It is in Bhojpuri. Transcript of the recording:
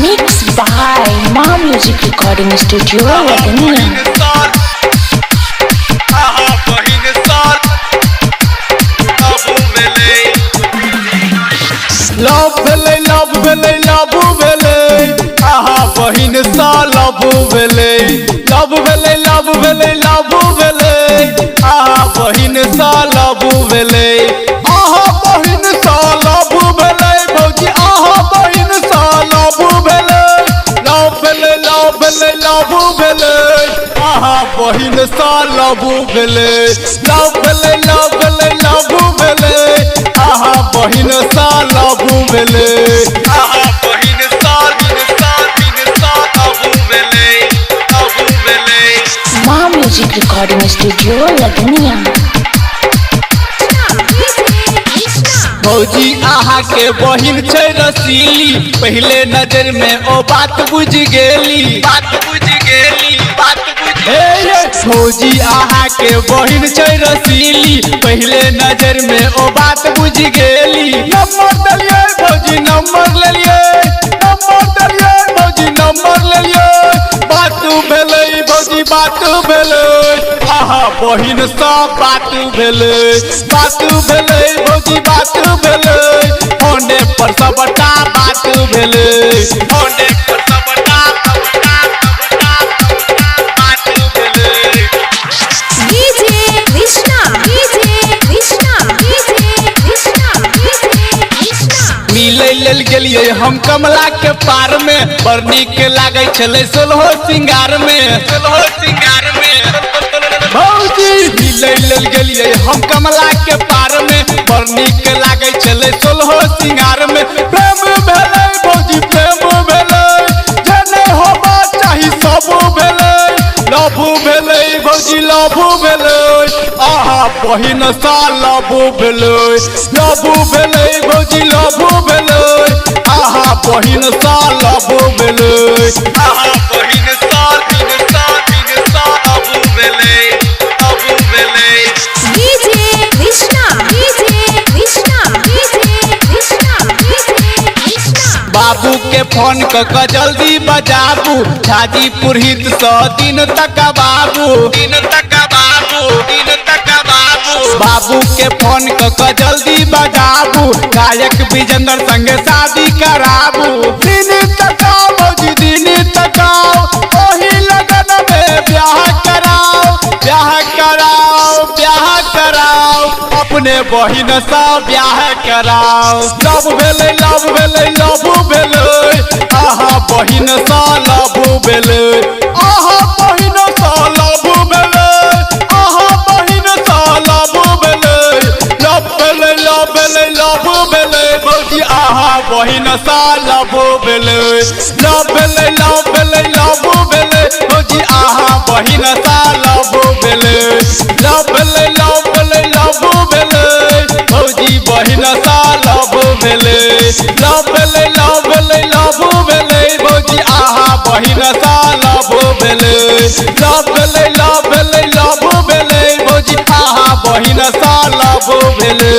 Mixed by Ma Music Recording Studio, Ladania. Love भेले आहा बहिन सा लव भेले आहा बहिन सा लव भेले आहा बहिन सा लव भेले भौजी आहा बहिन सा लव भेले आहा बहिन सा लव भेले आहा बहिन सा लव भेले आहा बहिन सा Ma Music Recording Studio, Ladania. भौजी आहा के बहिन छै रसीली पहले नजर में ओ बात बुझ गेली भौजी आहा के बहिन छै रसीली पहले नजर में ओ बात बुझ गेली नंबर दलिए भौजी नंबर लेलिए बात भेलै भौजी बात भेलै आहा बहिन सा बात भेलै भौजी बात भेलै होने पर सबटा बात भेलै होने पर सबटा बात भेलै मिलै लेल गेलिए हम कमला के पार में बड़ नीक लागै छलै सोलहो सिंगार में भौजी मिलै लेल गेलिए हम कमला के पार में बड़ नीक लागै छलै सोलहो सिंगार में प्रेम भेलै भौजी प्रेम भेलै जे नहि होबा चाही सब भेलै लव भेलै भौजी लव भेलै आहा बहिन सा लव भेलै भौजी लव भेलै आहा बहिन सा लव भेलै आहा बहिन सा लव भेलै बाबू के फोन क जल्दी बजाबू झाजी पुरहित 100 दिन तक बाबू बाबू के फोन क जल्दी बजाबू गायक विजेंद्र संगे शादी कराबू दिन तक भौजी दिन तक ओही लगन में ब्याह कराओ अपने बहिन सा ब्याह कराओ लव भेलै आहा बहिन सा लव भेलै आहा बहिन सा लव भेलै आहा बहिन सा लव भेलै भौजी आहा बहिन सा लव भेलै भौजी आहा बहिन सा लव भेलै भौजी बहिन सा लव भेलै भौजी आहा बहिन सा लव भेलै भौजी आहा बहिन सा लव भेलै।